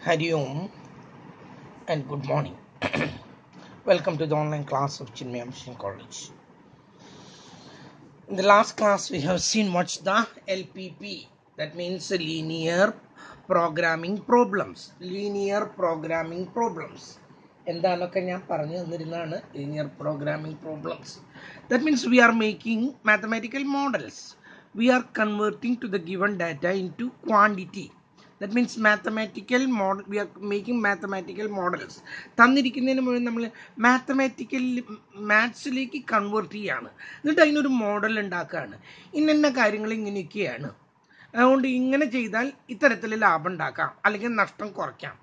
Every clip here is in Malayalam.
Hari Om and good morning. Welcome to the online class of Chinmaya Mission College. In the last class, we have seen what's the LPP. That means linear programming problems. Linear programming problems. എന്താണൊക്കെ ഞാൻ പറഞ്ഞു തന്നിരുന്നതാണ് linear programming problems. That means we are making mathematical models. We are converting to the given data into quantity. That means mathematical model. We are making mathematical models. തന്നിരിക്കുന്നതിന് മുന്നേ നമ്മൾ മാത്തമാറ്റിക്കൽ മാത്സിലേക്ക് കൺവേർട്ട് ചെയ്യാണ്. എന്നിട്ട് അതിനൊരു മോഡൽ ഉണ്ടാക്കുകയാണ്. ഇന്ന കാര്യങ്ങൾ ഇങ്ങനെയൊക്കെയാണ്. അതുകൊണ്ട് ഇങ്ങനെ ചെയ്താൽ ഇത്തരത്തിൽ ലാഭം ഉണ്ടാക്കാം അല്ലെങ്കിൽ നഷ്ടം കുറയ്ക്കാം.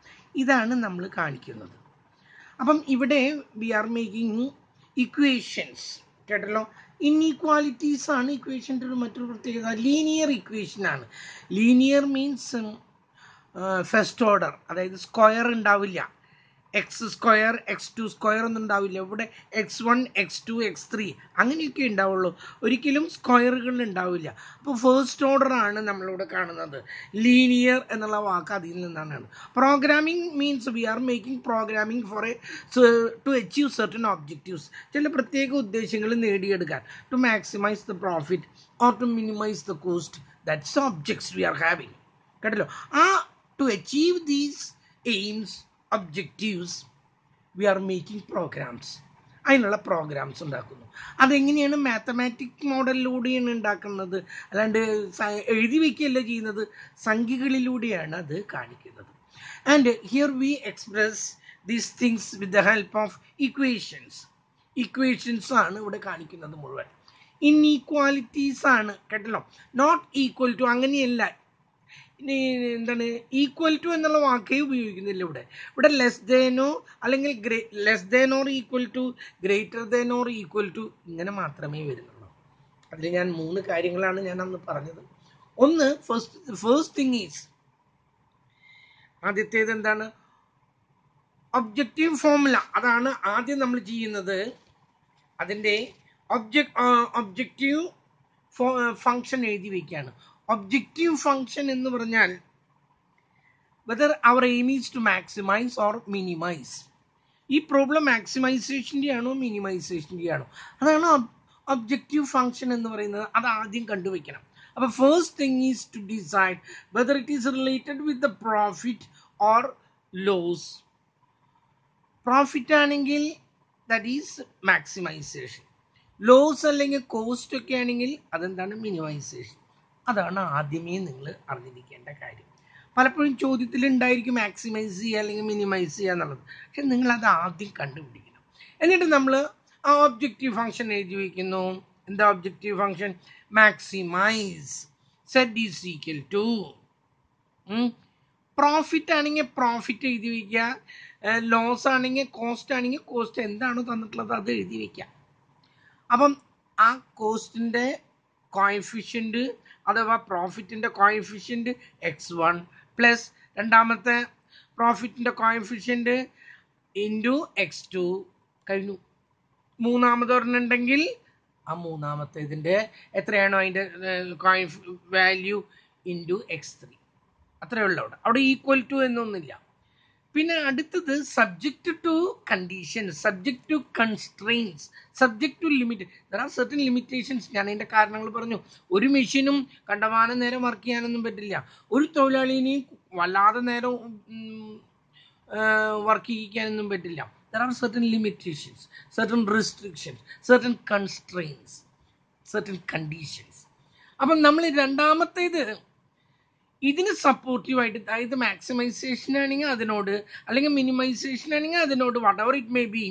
ഇതാണ് നമ്മൾ കാണിക്കുന്നത്. അപ്പം ഇവിടെ വി ആർ മേക്കിംഗ് ഇക്വേഷൻസ്. കേട്ടല്ലോ, ഇൻഇക്വാലിറ്റീസ് ആണ് ഇക്വേഷൻ്റെ ഒരു മറ്റൊരു പ്രത്യേകത. ലീനിയർ ഇക്വേഷൻ ആണ്. ലീനിയർ മീൻസ് ഫസ്റ്റ് ഓർഡർ, അതായത് സ്ക്വയർ ഉണ്ടാവില്ല. എക്സ് സ്ക്വയർ x2 സ്ക്വയർ ഒന്നും ഉണ്ടാവില്ല. ഇവിടെ x1 x2 x3 അങ്ങനെയൊക്കെ ഉണ്ടാവുള്ളൂ. ഒരിക്കലും സ്ക്വയറുകൾ ഉണ്ടാവില്ല. അപ്പോൾ ഫസ്റ്റ് ഓർഡർ ആണ് നമ്മളിവിടെ കാണുന്നത്. ലീനിയർ എന്നുള്ള വാക്ക് അതിൽ നിന്നാണ്. Programming means we are making programming for to achieve certain objectives. ചില പ്രത്യേക ഉദ്ദേശങ്ങൾ നേടിയെടുക്കാൻ. To maximise the profit or to minimise the cost. That's objects we are having. കേട്ടല്ലോ, to achieve these aims, objectives, we are making programs. അതിനുള്ള പ്രോഗ്രാംസ് ഉണ്ടാക്കുന്നു. അതെങ്ങനെയാണ്? മാത്തമാറ്റിക് മോഡലിലൂടെയാണ് ഉണ്ടാക്കുന്നത്. അല്ലാണ്ട് എഴുതി വയ്ക്കുകയല്ല ചെയ്യുന്നത്, സംഖ്യകളിലൂടെയാണ് അത് കാണിക്കുന്നത്. And here we express these things with the help of equations. Equations ആണ് ഇവിടെ കാണിക്കുന്നത് മുഴുവൻ. ഇൻഇക്വാലിറ്റീസ് ആണ്. കേട്ടല്ലോ, നോട്ട് ഈക്വൽ ടു അങ്ങനെയല്ല. എന്താണ് ഈക്വൽ ടു എന്നുള്ള വാക്കേ ഉപയോഗിക്കുന്നില്ല ഇവിടെ. ഇവിടെ ലെസ് ദേനോ അല്ലെങ്കിൽ less than or equal to, greater than or equal to, ഇങ്ങനെ മാത്രമേ വരുന്നുള്ളൂ. അതിൽ ഞാൻ 3 കാര്യങ്ങളാണ് ഞാൻ അന്ന് പറഞ്ഞത്. ഒന്ന്, ഫസ്റ്റ് തിങ് ഈസ്, ആദ്യത്തേത് എന്താണ്? Objective formula. അതാണ് ആദ്യം നമ്മൾ ചെയ്യുന്നത്. അതിൻ്റെ ഒബ്ജക്റ്റീവ് ഫങ്ഷൻ എഴുതി വയ്ക്കുകയാണ്. ഒബ്ജക്റ്റീവ് ഫങ്ഷൻ എന്ന് പറഞ്ഞാൽ whether our aim is to maximise or minimise. ഈ പ്രോബ്ലം മാക്സിമൈസേഷൻ്റെ ആണോ മിനിമൈസേഷൻ്റെ ആണോ, അതാണ് ഒബ്ജക്റ്റീവ് ഫങ്ഷൻ എന്ന് പറയുന്നത്. അത് ആദ്യം കണ്ടുവയ്ക്കണം. അപ്പോൾ first thing is to decide whether it is related with the profit or loss. Profit ആണെങ്കിൽ ദാറ്റ് ഈസ് മാക്സിമൈസേഷൻ. ലോസ് അല്ലെങ്കിൽ കോസ്റ്റ് ഒക്കെ ആണെങ്കിൽ അതെന്താണ്? മിനിമൈസേഷൻ. അതാണ് ആദ്യമേ നിങ്ങൾ അറിഞ്ഞിരിക്കേണ്ട കാര്യം. പലപ്പോഴും ചോദ്യത്തിൽ ഉണ്ടായിരിക്കും മാക്സിമൈസ് ചെയ്യുക അല്ലെങ്കിൽ മിനിമൈസ് ചെയ്യുക എന്നുള്ളത്. പക്ഷെ നിങ്ങളത് ആദ്യം കണ്ടുപിടിക്കണം. എന്നിട്ട് നമ്മൾ ആ ഒബ്ജക്റ്റീവ് ഫംഗ്ഷൻ എഴുതി വയ്ക്കുന്നു. എന്താ objective function? Maximise Z is equal to. Profit ആണെങ്കിൽ പ്രോഫിറ്റ് എഴുതി വയ്ക്കുക. ലോസ് ആണെങ്കിൽ കോസ്റ്റ് എന്താണോ തന്നിട്ടുള്ളത് അത് എഴുതി വയ്ക്കുക. അപ്പം ആ കോസ്റ്റിൻ്റെ കോഎഫിഷ്യൻ്റ് അഥവാ പ്രോഫിറ്റിൻ്റെ കോഎഫിഷ്യൻ്റ് x1 പ്ലസ് രണ്ടാമത്തെ പ്രോഫിറ്റിൻ്റെ കോഎഫിഷ്യൻ്റ് ഇൻറ്റു x2 കഴിഞ്ഞു. മൂന്നാമതൊരെണ്ണുണ്ടെങ്കിൽ ആ മൂന്നാമത്തേതിൻ്റെ എത്രയാണോ അതിൻ്റെ വാല്യൂ ഇൻറ്റു x3. അത്രയേ ഉള്ളൂ. അവിടെ ഈക്വൽ ടു എന്നൊന്നുമില്ല. പിന്നെ അടുത്തത് subject to condition, subject to constraints, subject to limit. There are certain limitations. ഞാൻ അതിൻ്റെ കാരണങ്ങൾ പറഞ്ഞു. ഒരു മെഷീനും കണ്ടമാനം നേരം വർക്ക് ചെയ്യാനൊന്നും പറ്റില്ല. ഒരു തൊഴിലാളിനെയും വല്ലാതെ നേരം വർക്ക് ചെയ്യിക്കാനൊന്നും പറ്റില്ല. There are certain limitations, certain restrictions, certain constraints, certain conditions. അപ്പം നമ്മൾ രണ്ടാമത്തേത് ഇതിന് സപ്പോർട്ടീവായിട്ട്, അതായത് മാക്സിമൈസേഷൻ ആണെങ്കിൽ അതിനോട്, അല്ലെങ്കിൽ മിനിമൈസേഷൻ ആണെങ്കിൽ അതിനോട്, what ever it may be,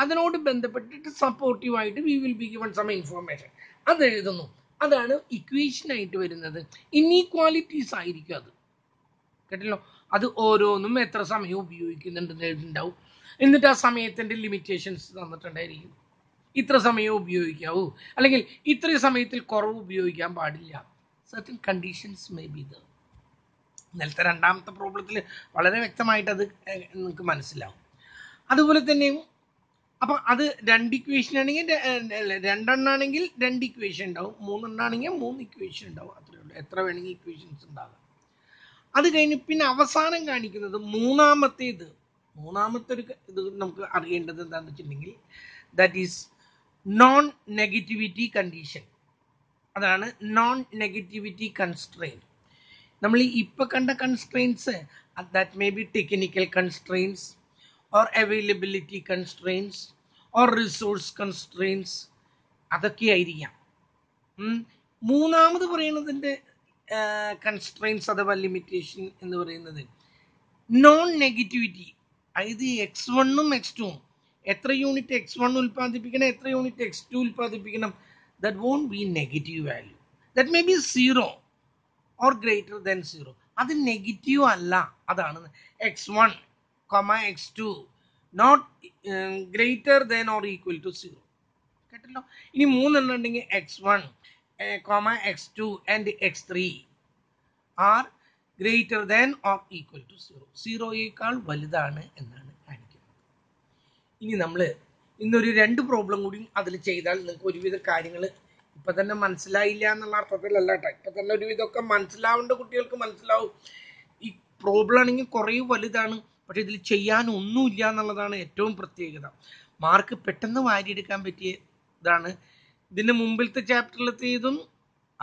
അതിനോട് ബന്ധപ്പെട്ടിട്ട് സപ്പോർട്ടീവായിട്ട് we will be given some information. അത് എഴുതുന്നു. അതാണ് ഇക്വേഷനായിട്ട് വരുന്നത്. ഇൻഇക്വാലിറ്റീസ് ആയിരിക്കും അത്. കേട്ടല്ലോ, അത് ഓരോന്നും എത്ര സമയം ഉപയോഗിക്കുന്നുണ്ടെന്ന് എഴുതുന്നുണ്ടാവും. എന്നിട്ട് ആ സമയത്തിൻ്റെ ലിമിറ്റേഷൻസ് തന്നിട്ടുണ്ടായിരിക്കും. ഇത്ര സമയം ഉപയോഗിക്കാവൂ, അല്ലെങ്കിൽ ഇത്ര സമയത്തിൽ കുറവ് ഉപയോഗിക്കാൻ പാടില്ല. Certain conditions may be there. ഇന്നലത്തെ രണ്ടാമത്തെ പ്രോബ്ലത്തിൽ വളരെ വ്യക്തമായിട്ട് അത് നിങ്ങൾക്ക് മനസ്സിലാവും. അതുപോലെ തന്നെ അപ്പം അത് 2 ഇക്വേഷൻ ആണെങ്കിൽ 2 എണ്ണാണെങ്കിൽ 2 ഇക്വേഷൻ ഉണ്ടാവും, 3 എണ്ണാണെങ്കിൽ 3 ഇക്വേഷൻ ഉണ്ടാവും. അത്രയേ ഉള്ളൂ. എത്ര വേണമെങ്കിൽ ഇക്വേഷൻസ് ഉണ്ടാകാം. അത് കഴിഞ്ഞ് പിന്നെ അവസാനം കാണിക്കുന്നത് മൂന്നാമത്തെ ഒരു ഇത് നമുക്ക് അറിയേണ്ടത് എന്താണെന്ന് വെച്ചിട്ടുണ്ടെങ്കിൽ that is known negativity condition. അതാണ് നോൺ നെഗറ്റിവിറ്റി കൺസ്ട്രെയിൻ. നമ്മൾ ഇപ്പൊ കണ്ട constraints that may be technical constraints or availability constraints or resource constraints അതൊക്കെ ആയിരിക്കാം. മൂന്നാമത് പറയുന്നതിൻ്റെ കൺസ്ട്രെയിൻസ് അഥവാ ലിമിറ്റേഷൻ എന്ന് പറയുന്നത് നോൺ നെഗറ്റിവിറ്റി. അതായത് X1ഉം X2ഉം എത്ര യൂണിറ്റ് X1 ഉൽപ്പാദിപ്പിക്കണം, എത്ര unit X2 ഉൽപ്പാദിപ്പിക്കണം, that won't be negative value. That may be 0 or greater than 0. അത് നെഗറ്റീവ് അല്ല. അതാണ് X1, X2 not greater than or equal to 0. കേട്ടല്ലോ. ഇനി മൂന്നെണ്ണം ഉണ്ടെങ്കിൽ X1, X2 and X3 are greater than or equal to 0. 0യേക്കാൾ വലുതാണ് എന്നാണ് കാണിക്കുന്നത്. ഇനി നമ്മൾ ഇന്നൊരു 2 പ്രോബ്ലം കൂടി അതിൽ ചെയ്താൽ നിങ്ങൾക്ക് ഒരുവിധ കാര്യങ്ങൾ ഇപ്പൊ തന്നെ മനസ്സിലായില്ല എന്നുള്ള അർത്ഥത്തിലല്ല കേട്ടോ. ഇപ്പൊ തന്നെ ഒരുവിധമൊക്കെ മനസ്സിലാവേണ്ട കുട്ടികൾക്ക് മനസ്സിലാവും. ഈ പ്രോബ്ലം ആണെങ്കിൽ കുറേ വലുതാണ്, പക്ഷെ ഇതിൽ ചെയ്യാനൊന്നുമില്ല എന്നുള്ളതാണ് ഏറ്റവും പ്രത്യേകത. മാർക്ക് പെട്ടെന്ന് വാരിയെടുക്കാൻ പറ്റിയ ഇതാണ്. ഇതിന്റെ മുമ്പിലത്തെ ചാപ്റ്ററിലത്തെ ഇതും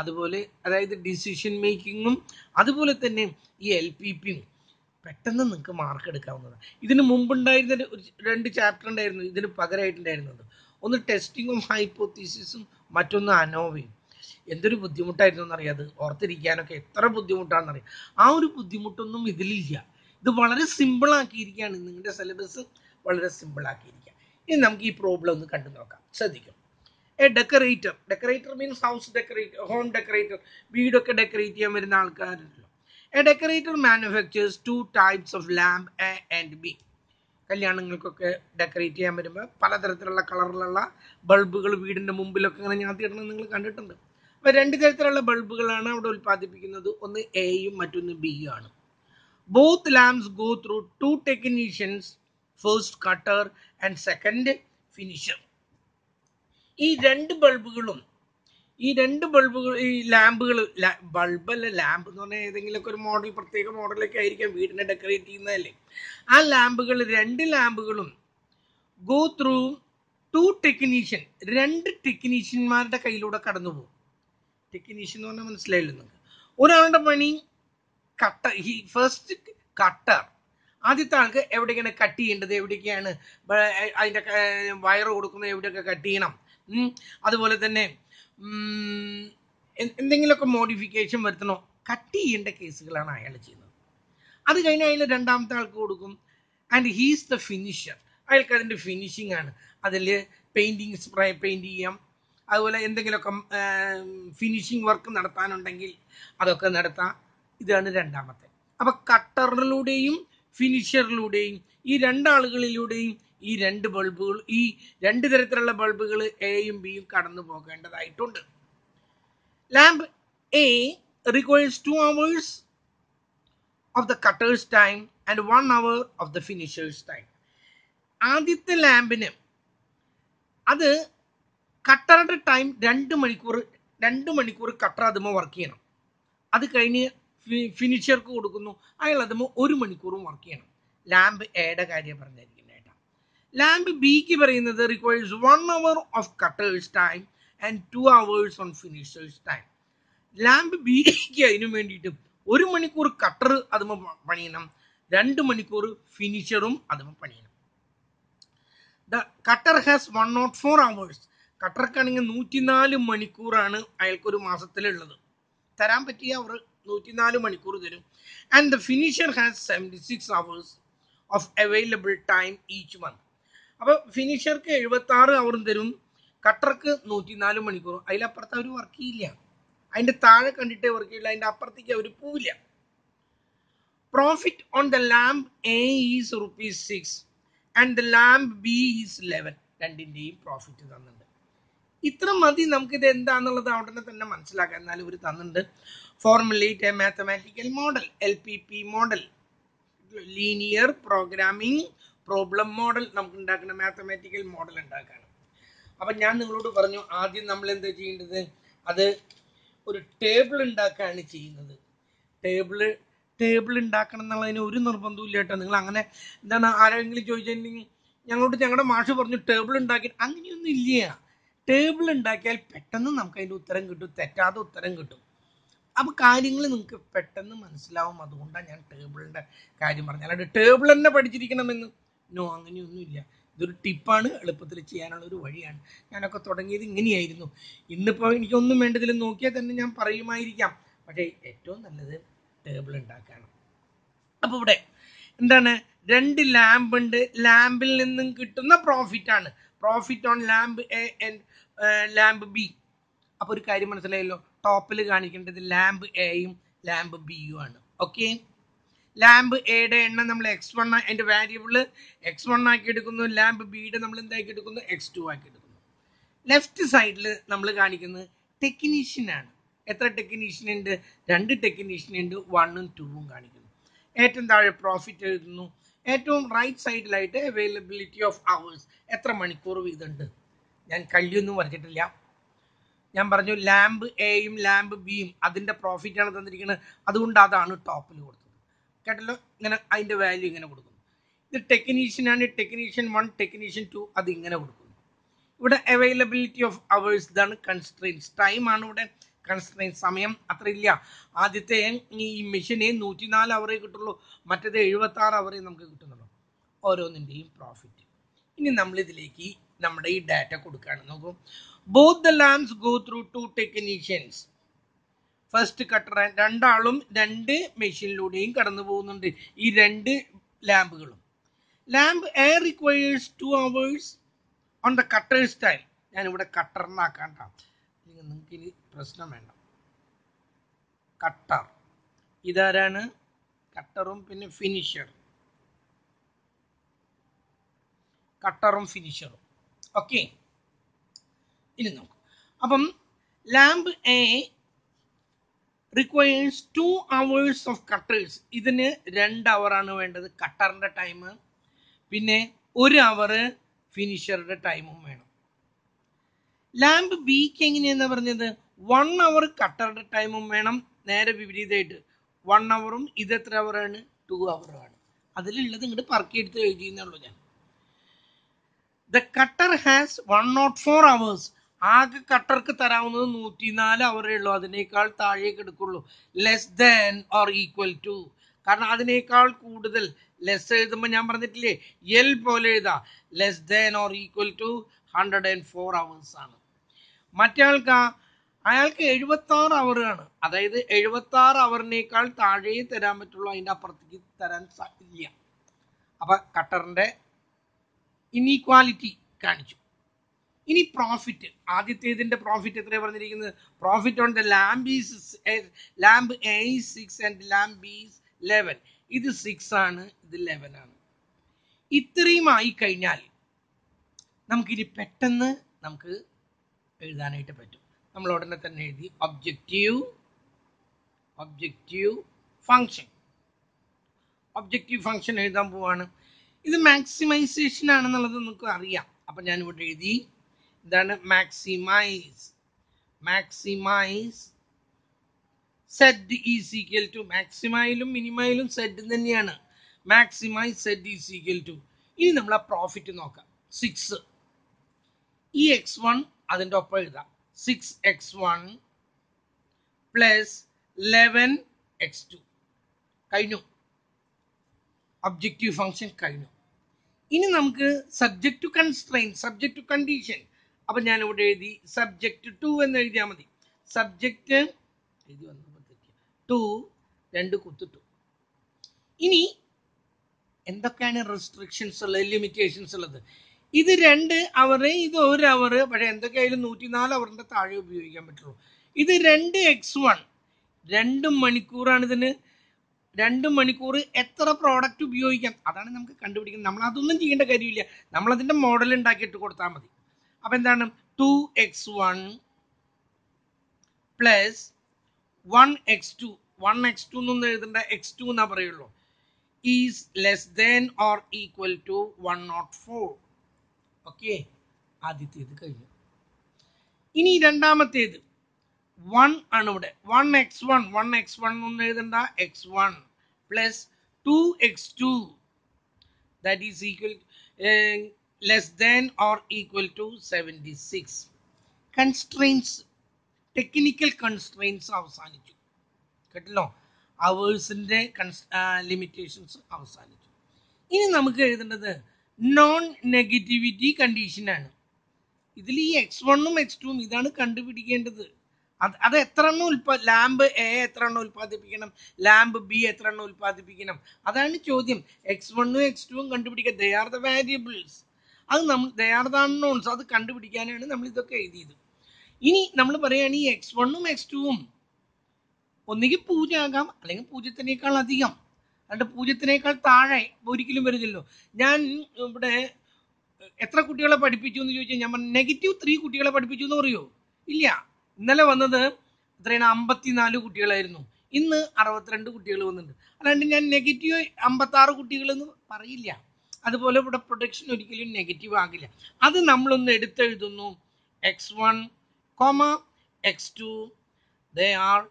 അതുപോലെ അതായത് ഡിസിഷൻ മേക്കിങ്ങും അതുപോലെ തന്നെ ഈ LPPയും പെട്ടെന്ന് നിങ്ങൾക്ക് മാർക്ക് എടുക്കാവുന്നതാണ്. ഇതിന് മുമ്പുണ്ടായിരുന്ന 2 ചാപ്റ്റർ ഉണ്ടായിരുന്നു ഇതിന് പകരമായിട്ടുണ്ടായിരുന്നത്. ഒന്ന് ടെസ്റ്റിങ്ങും ഹൈപ്പോത്തീസിസും, മറ്റൊന്ന് അനോവയും. എന്തൊരു ബുദ്ധിമുട്ടായിരുന്നു എന്നറിയാം. അത് ഓർത്തിരിക്കാനൊക്കെ എത്ര ബുദ്ധിമുട്ടാണെന്നറിയാം. ആ ഒരു ബുദ്ധിമുട്ടൊന്നും ഇതിലില്ല. ഇത് വളരെ സിമ്പിൾ ആക്കിയിരിക്കുകയാണ്. നിങ്ങളുടെ സിലബസ് വളരെ സിമ്പിൾ ആക്കിയിരിക്കുക. ഇനി നമുക്ക് ഈ പ്രോബ്ലം ഒന്ന് കണ്ടു നോക്കാം. ശ്രദ്ധിക്കും. A decorator means house decorator, home decorator, വീടൊക്കെ ഡെക്കറേറ്റ് ചെയ്യാൻ വരുന്ന ആൾക്കാരുണ്ടല്ലോ. A decorator manufactures 2 types of lamp A and B. കല്യാണങ്ങൾക്കൊക്കെ ഡെക്കറേറ്റ് ചെയ്യാൻ വരുമ്പോൾ പലതരത്തിലുള്ള കളറിലുള്ള ബൾബുകൾ വീടിൻ്റെ മുമ്പിലൊക്കെ ഇങ്ങനെ ഞാത്തിയിടണം നിങ്ങൾ കണ്ടിട്ടുണ്ട്. അപ്പോൾ 2 തരത്തിലുള്ള ബൾബുകളാണ് അവിടെ ഉൽപ്പാദിപ്പിക്കുന്നത്. ഒന്ന് എയും മറ്റൊന്ന് ബിയും ആണ്. Both lamps go through 2 technicians, first cutter and second finisher. ഈ 2 ബൾബുകൾ ഈ ലാമ്പുകൾ, ബൾബല്ല ലാമ്പ് എന്ന് പറഞ്ഞാൽ ഏതെങ്കിലുമൊക്കെ ഒരു മോഡൽ, പ്രത്യേക മോഡലൊക്കെ ആയിരിക്കാം വീടിനെ ഡെക്കറേറ്റ് ചെയ്യുന്നതല്ലേ. ആ ലാമ്പുകൾ 2 ലാമ്പുകളും ഗോ ത്രൂ 2 technician, 2 ടെക്നീഷ്യന്മാരുടെ കയ്യിലൂടെ കടന്നു പോകും. ടെക്നീഷ്യൻ എന്ന് പറഞ്ഞാൽ മനസ്സിലായല്ലോ നിങ്ങൾക്ക്. ഒരാളുടെ പണി ഫസ്റ്റ് കട്ടർ. ആദ്യത്തെ ആൾക്ക് എവിടെയൊക്കെയാണ് കട്ട് ചെയ്യേണ്ടത്, എവിടെയൊക്കെയാണ് അതിൻ്റെ വയറ് കൊടുക്കുന്നത്, എവിടെയൊക്കെ കട്ട് ചെയ്യണം, അതുപോലെ തന്നെ എന്തെങ്കിലുമൊക്കെ മോഡിഫിക്കേഷൻ വരുത്തണോ, കട്ട് ചെയ്യേണ്ട കേസുകളാണ് അയാൾ ചെയ്യുന്നത്. അത് കഴിഞ്ഞ് അയാൾ രണ്ടാമത്തെ ആൾക്ക് കൊടുക്കും. And he's the finisher. അയാൾക്ക് അതിൻ്റെ ഫിനിഷിംഗ് ആണ്. അതിൽ പെയിൻറ്റിങ്, സ്പ്രേ പെയിൻറ്റ് ചെയ്യാം, അതുപോലെ എന്തെങ്കിലുമൊക്കെ ഫിനിഷിംഗ് വർക്ക് നടത്താനുണ്ടെങ്കിൽ അതൊക്കെ നടത്താം. ഇതാണ് രണ്ടാമത്തെ. അപ്പം കട്ടറിലൂടെയും ഫിനിഷറിലൂടെയും ഈ 2 ആളുകളിലൂടെയും ഈ 2 ബൾബുകൾ, ഈ 2 തരത്തിലുള്ള ബൾബുകൾ എയും ബിയും കടന്നു പോകേണ്ടതായിട്ടുണ്ട്. Lamp A requires 2 hours of the cutter's time and 1 hour of the finisher's time. ആദ്യത്തെ ലാമ്പിന് അത് കട്ടറുടെ ടൈം 2 മണിക്കൂർ കട്ടർ അതുമ്പോൾ വർക്ക് ചെയ്യണം. അത് കഴിഞ്ഞ് ഫിനിഷർക്ക് കൊടുക്കുന്നു, അയാൾ അതുമ്പോൾ 1 മണിക്കൂറും വർക്ക് ചെയ്യണം. ലാമ്പ് എയുടെ കാര്യം പറഞ്ഞിരിക്കുന്നത്. ലാമ്പ് ബിക്ക് പറയുന്നത് requires 1 hour of cutter's time and 2 hours on finisher's time. Lamp ബിക്ക് അതിനു വേണ്ടിയിട്ട് 1 മണിക്കൂർ കട്ടർ അതുമ്പോൾ പണിയണം, 2 മണിക്കൂർ ഫിനിഷറും അതുമ്പോൾ പണിയണം. The cutter has 104 hours. കട്ടർക്കാണെങ്കിൽ 104 മണിക്കൂറാണ് അയാൾക്കൊരു മാസത്തിലുള്ളത്. തരാൻ പറ്റിയ അവർ 104 മണിക്കൂർ തരും. And the finisher has 76 hours of available time each month. അപ്പോൾ ഫിനിഷർക്ക് 76 അവറും തരും, കട്ടർക്ക് 104 മണിക്കൂറും. അതിലപ്പുറത്ത് അവർ വർക്ക് ചെയ്യില്ല. അതിൻ്റെ താഴെ കണ്ടിട്ടേ വർക്ക് ചെയ്യില്ല, അതിൻ്റെ അപ്പുറത്തേക്ക് അവർ പോവില്ല. Profit on the lamp A is ₹6 and the lamp B is 11. രണ്ടിൻ്റെയും പ്രോഫിറ്റ് തന്നിട്ടുണ്ട്. ഇത്ര മതി നമുക്കിത് എന്താണെന്നുള്ളത് ഉടനെ തന്നെ മനസ്സിലാക്കാം. എന്നാലും ഇവർ തന്നിട്ടുണ്ട്. Formulate A mathematical model, LPP model, linear programming problem model. നമുക്ക് ഉണ്ടാക്കുന്ന മാത്തമാറ്റിക്കൽ മോഡൽ ഉണ്ടാക്കാണ്. അപ്പം ഞാൻ നിങ്ങളോട് പറഞ്ഞു ആദ്യം നമ്മൾ എന്താ ചെയ്യേണ്ടത്, അത് ഒരു ടേബിൾ ഉണ്ടാക്കുകയാണ് ചെയ്യുന്നത്. ടേബിള് ടേബിൾ ഉണ്ടാക്കണം എന്നുള്ളതിന് ഒരു നിർബന്ധവും ഇല്ല കേട്ടോ. നിങ്ങൾ അങ്ങനെ എന്താണ് ആരെങ്കിലും ചോദിച്ചിട്ടുണ്ടെങ്കിൽ ഞങ്ങളോട് ഞങ്ങളുടെ മാഷ് പറഞ്ഞു ടേബിൾ ഉണ്ടാക്കി, അങ്ങനെയൊന്നും ഇല്ല. ടേബിൾ ഉണ്ടാക്കിയാൽ പെട്ടെന്ന് നമുക്ക് അതിൻ്റെ ഉത്തരം കിട്ടും, തെറ്റാതെ ഉത്തരം കിട്ടും. അപ്പോൾ കാര്യങ്ങൾ നിങ്ങൾക്ക് പെട്ടെന്ന് മനസ്സിലാവും. അതുകൊണ്ടാണ് ഞാൻ ടേബിളിൻ്റെ കാര്യം പറഞ്ഞത്. അല്ലാണ്ട് ടേബിൾ തന്നെ പഠിച്ചിരിക്കണമെന്ന് നോ, അങ്ങനെയൊന്നുമില്ല. ഇതൊരു ടിപ്പാണ്, എളുപ്പത്തിൽ ചെയ്യാനുള്ള ഒരു വഴിയാണ്. ഞാനൊക്കെ തുടങ്ങിയത് ഇങ്ങനെയായിരുന്നു. ഇന്നിപ്പോൾ എനിക്കൊന്നും വേണ്ടതിൽ നോക്കിയാൽ തന്നെ ഞാൻ പറയുമായിരിക്കാം, പക്ഷേ ഏറ്റവും നല്ലത് ടേബിൾ ഉണ്ടാക്കാണ്. അപ്പോൾ ഇവിടെ എന്താണ്, 2 ലാമ്പ് ഉണ്ട്. ലാമ്പിൽ നിന്നും കിട്ടുന്ന പ്രോഫിറ്റ് ആണ് profit on lamp A and lamp B. അപ്പോൾ ഒരു കാര്യം മനസ്സിലായല്ലോ, ടോപ്പിൽ കാണിക്കേണ്ടത് ലാമ്പ് എയും ലാമ്പ് ബിയും ആണ്. ഓക്കെ, ലാമ്പ് എയുടെ എണ്ണം നമ്മൾ x1, അതിൻ്റെ വാരിയബിൾ x1 ആക്കി എടുക്കുന്നു. ലാമ്പ് ബിയുടെ നമ്മൾ എന്താക്കി എടുക്കുന്നു, x2 ആക്കി എടുക്കുന്നു. ലെഫ്റ്റ് സൈഡിൽ നമ്മൾ കാണിക്കുന്നത് ടെക്നീഷ്യൻ ആണ്. എത്ര ടെക്നീഷ്യൻ ഉണ്ട്, 2 ടെക്നീഷ്യൻ ഉണ്ട്, 1ഉം 2ഉം കാണിക്കുന്നു. ഏറ്റവും താഴെ പ്രോഫിറ്റ് എഴുതുന്നു. ഏറ്റവും റൈറ്റ് സൈഡിലായിട്ട് അവൈലബിലിറ്റി ഓഫ് അവേഴ്സ്, എത്ര മണിക്കൂർ വീതമുണ്ട്. ഞാൻ കല്യൊന്നും വരച്ചിട്ടില്ല. ഞാൻ പറഞ്ഞു ലാമ്പ് എയും ലാമ്പ് ബിയും അതിൻ്റെ പ്രോഫിറ്റാണ് തന്നിരിക്കുന്നത്, അതുകൊണ്ട് അതാണ് ടോപ്പിൽ കൊടുത്തത്. കേട്ടല്ലോ, ഇങ്ങനെ അതിൻ്റെ വാല്യൂ ഇങ്ങനെ കൊടുക്കുന്നു. ഇത് ടെക്നീഷ്യനാണ്, ടെക്നീഷ്യൻ 1, ടെക്നീഷ്യൻ 2, അത് ഇങ്ങനെ കൊടുക്കുന്നു. ഇവിടെ അവൈലബിലിറ്റി ഓഫ് അവേഴ്സ്, ഇതാണ് കൺസ്ട്രെയിൻസ്. ടൈമാണ് ഇവിടെ കൺസ്ട്രെയിൻസ്, സമയം അത്ര ഇല്ല. ആദ്യത്തെ ഈ മെഷീന് 104 അവറേ കിട്ടുള്ളൂ, മറ്റേത് 76 അവറേ നമുക്ക് കിട്ടുന്നുള്ളൂ. ഓരോന്നിൻ്റെയും പ്രോഫിറ്റ്. ഇനി നമ്മളിതിലേക്ക് നമ്മുടെ ഈ ഡാറ്റ കൊടുക്കുകയാണ്. നോക്കൂ, both the lamps go through 2 technicians. First cutter, രണ്ടാളും 2 മെഷീനിലൂടെയും കടന്നു പോകുന്നുണ്ട്, ഈ 2 ലാമ്പുകളും. Lamp A requires 2 hours on the cutter's time. ഞാനിവിടെ കട്ടറിനാക്കാണ്ട, നിങ്ങൾക്ക് ഇനി പ്രശ്നം വേണ്ട. കട്ടർ ഇതാരാണ്, കട്ടറും പിന്നെ ഫിനിഷർ, കട്ടറും ഫിനിഷറും. ഓക്കെ, ഇനി നോക്കാം. അപ്പം lamp A requires 2 hours of cutters. ഇതിന് 2 hour വേണ്ടത്, കട്ടറിൻ്റെ ടൈം. പിന്നെ 1 hour ഫിനിഷറുടെ ടൈമും വേണം. ലാമ്പ് ബിക്ക് എങ്ങനെയാണെന്ന് പറഞ്ഞത്, 1 hour കട്ടറുടെ ടൈമും വേണം. നേരെ വിപരീതമായിട്ട് 1 hourഉം ഇത് എത്ര അവറാണ്, 2 hour ആണ്. അതിലുള്ളത് ഇങ്ങോട്ട് പറക്കിയെടുത്ത് എഴുതിയെന്നുള്ളൂ ഞാൻ. The cutter has 104 hours. ആകെ കട്ടർക്ക് തരാവുന്നത് 104 അവറേ ഉള്ളൂ, അതിനേക്കാൾ താഴേക്ക് എടുക്കുള്ളൂ. Less than or equal to, കാരണം അതിനേക്കാൾ കൂടുതൽ. ലെസ് എഴുതുമ്പോൾ ഞാൻ പറഞ്ഞിട്ടില്ലേ, എൽ പോലെ എഴുതാ. Less than or equal to 104 hours ആണ്. മറ്റേയാൾക്ക് അയാൾക്ക് 76 അവർ ആണ്, അതായത് 76 അവറിനേക്കാൾ താഴെ തരാൻ പറ്റുള്ളൂ, അതിൻ്റെ അപ്പുറത്തേക്ക് തരാൻ ഇല്ല. അപ്പം കട്ടറിൻ്റെ ഇനീക്വാലിറ്റി കാണിച്ചു. ഇനി പ്രോഫിറ്റ്, ആദ്യത്തേതിൻ്റെ പ്രോഫിറ്റ് എത്രയാണ് പറഞ്ഞിരിക്കുന്നത്, profit on the lamp A 6 and lamp B 11. ഇത് 6 ആണ്, ഇത് 11 ആണ്. ഇത്രയും ആയി കഴിഞ്ഞാൽ നമുക്കിനി പെട്ടെന്ന് നമുക്ക് എഴുതാനായിട്ട് പറ്റും. നമ്മൾ ഉടനെ തന്നെ എഴുതി ഒബ്ജക്റ്റീവ് ഫങ്ഷൻ. ഒബ്ജക്റ്റീവ് ഫങ്ഷൻ എഴുതാൻ പോവാണ്. ഇത് മാക്സിമൈസേഷൻ ആണെന്നുള്ളത് നമുക്ക് അറിയാം. അപ്പം ഞാനിവിടെ എഴുതി, ഇതാണ് maximise Z is equal to, മാക്സിമയിലും മിനിമയിലും സെഡ് തന്നെയാണ്. Maximise Z is equal to, ഇനി നമ്മൾ ആ പ്രോഫിറ്റ് നോക്കാം. 6 ഈ x1 അതിൻ്റെ ഒപ്പം എഴുതാം, 6x1 പ്ലസ് 11x2. കഴിഞ്ഞു, ഒബ്ജക്റ്റീവ് ഫങ്ഷൻ കഴിഞ്ഞു. ഇനി നമുക്ക് subject to constraint, subject to condition. അപ്പം ഞാനിവിടെ എഴുതി സബ്ജക്ട് ടു എന്ന് എഴുതിയാൽ മതി. സബ്ജക്റ്റ് എഴുതി വന്നപ്പോഴത്തേക്ക് 2 2 കുത്തിട്ടു. ഇനി എന്തൊക്കെയാണ് റെസ്ട്രിക്ഷൻസ് ഉള്ളത്, ലിമിറ്റേഷൻസ് ഉള്ളത്? ഇത് 2 hour, ഇത് 1 hour. പക്ഷേ എന്തൊക്കെയായാലും 104 അവറിൻ്റെ താഴെ ഉപയോഗിക്കാൻ പറ്റുള്ളൂ. ഇത് 2x1 2 മണിക്കൂറാണ്. ഇതിന് 2 മണിക്കൂർ എത്ര പ്രോഡക്റ്റ് ഉപയോഗിക്കാം, അതാണ് നമുക്ക് കണ്ടുപിടിക്കുന്നത്. നമ്മൾ അതൊന്നും ചെയ്യേണ്ട കാര്യമില്ല, നമ്മളതിൻ്റെ മോഡൽ ഉണ്ടാക്കിയിട്ട് കൊടുത്താൽ മതി. അപ്പം എന്താണ്, 2x1 പ്ലസ് 1x2, 1x2 എന്നൊന്നും എഴുതേണ്ട, x2 എന്നാ പറയുള്ളൂ, is less than or equal to 104. Okay, ആദ്യത്തേത് കഴിഞ്ഞു. ഇനി രണ്ടാമത്തേത് 1 ആണ്. ഇവിടെ 1x1 എന്ന് എഴുതണ്ട, x1 plus 2x2 that is equal less than or equal to 76. Constraints, technical constraints അവസാനിച്ചു കേട്ടല്ലോ. അവേഴ്സിന്റെ ലിമിറ്റേഷൻസ് അവസാനിച്ചു. ഇനി നമുക്ക് എഴുതേണ്ടത് നോൺ നെഗറ്റിവിറ്റി കണ്ടീഷനാണ്. ഇതിൽ ഈ x1ഉം x2ഉം ഇതാണ് കണ്ടുപിടിക്കേണ്ടത്. അത് എത്ര എണ്ണം ലാമ്പ് എ എത്ര എണ്ണം ഉൽപ്പാദിപ്പിക്കണം, ലാമ്പ് ബി എത്ര എണ്ണം ഉൽപ്പാദിപ്പിക്കണം, അതാണ് ചോദ്യം. x1ഉം x2ഉം കണ്ടുപിടിക്കുക. They are the variables. അത് നമ്മൾ ദേ ആർ ദ അൺനോൺസ്. അത് കണ്ടുപിടിക്കാനാണ് നമ്മൾ ഇതൊക്കെ എഴുതിയത്. ഇനി നമ്മൾ പറയുകയാണ് ഈ x1ഉം x2ഉം ഒന്നുകിൽ 0 ആകാം, അല്ലെങ്കിൽ 0-നേക്കാൾ അധികം, അല്ലാണ്ട് 0-നേക്കാൾ താഴെ ഒരിക്കലും വരുന്നില്ലല്ലോ. ഞാൻ ഇവിടെ എത്ര കുട്ടികളെ പഠിപ്പിച്ചു എന്ന് ചോദിച്ചാൽ ഞാൻ പറഞ്ഞു -3 കുട്ടികളെ പഠിപ്പിച്ചു എന്ന് പറയോ? ഇല്ല. ഇന്നലെ വന്നത് എത്രയാണ്, 54 കുട്ടികളായിരുന്നു. ഇന്ന് 62 കുട്ടികൾ വന്നിട്ടുണ്ട്. അല്ലാണ്ട് ഞാൻ -56 കുട്ടികൾ എന്ന് പറയില്ല. അതുപോലെ ഇവിടെ പ്രൊഡക്ഷൻ ഒരിക്കലും നെഗറ്റീവ് ആകില്ല. അത് നമ്മളൊന്ന് എടുത്തെഴുതുന്നു. x1, x2 they are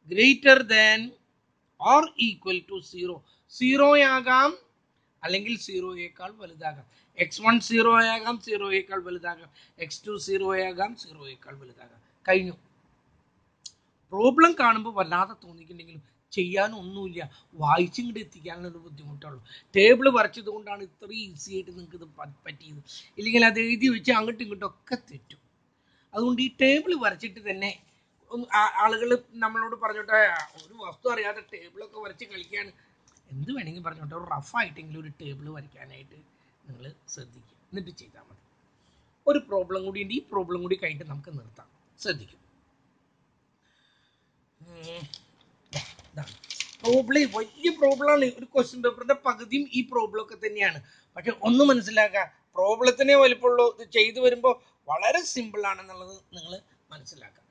greater than or equal to 0. 0 ആകാം, അല്ലെങ്കിൽ 0യേക്കാൾ വലുതാകാം. x1 0 ആകാം, 0യേക്കാൾ വലുതാകാം. x2 0 ആകാം, 0യേക്കാൾ വലുതാകാം. കഴിഞ്ഞു. പ്രോബ്ലം കാണുമ്പോൾ വല്ലാതെ തോന്നിക്കുന്നുണ്ടെങ്കിലും ചെയ്യാനൊന്നുമില്ല, വായിച്ചിങ്ങോട്ട് എത്തിക്കാനുള്ള ബുദ്ധിമുട്ടുള്ളൂ. ടേബിൾ വരച്ചത് കൊണ്ടാണ് ഇത്രയും ഈസി ആയിട്ട് നിങ്ങൾക്ക് ഇത് പറ്റിയത്. ഇല്ലെങ്കിൽ അത് എഴുതി വെച്ച് അങ്ങോട്ടും ഇങ്ങോട്ടും ഒക്കെ തെറ്റും. അതുകൊണ്ട് ഈ ടേബിൾ വരച്ചിട്ട് തന്നെ ആളുകൾ നമ്മളോട് പറഞ്ഞോട്ടെ, ഒരു വസ്തു അറിയാതെ ടേബിളൊക്കെ വരച്ച് കളിക്കാൻ എന്ത് വേണമെങ്കിൽ പറഞ്ഞോട്ടെ, ഒരു റഫായിട്ടെങ്കിലും ഒരു ടേബിൾ വരയ്ക്കാനായിട്ട് നിങ്ങൾ ശ്രദ്ധിക്കുക. എന്നിട്ട് ചെയ്താൽ മതി. ഒരു പ്രോബ്ലം കൂടി ഉണ്ട്. ഈ പ്രോബ്ലം കൂടി കഴിഞ്ഞിട്ട് നമുക്ക് നിർത്താം. ശ്രദ്ധിക്കും. പ്രോബ്ലം വലിയ പ്രോബ്ലമാണ്. ഒരു ക്വസ്റ്റ്യൻ പേപ്പറിന്റെ പകുതിയും ഈ പ്രോബ്ലം ഒക്കെ തന്നെയാണ്. പക്ഷെ ഒന്ന് മനസ്സിലാക്കുക, പ്രോബ്ലത്തിനെ വലിപ്പമുള്ളൂ. ഇത് ചെയ്തു വരുമ്പോൾ വളരെ സിമ്പിൾ ആണെന്നുള്ളത് നിങ്ങൾ മനസ്സിലാക്കുക.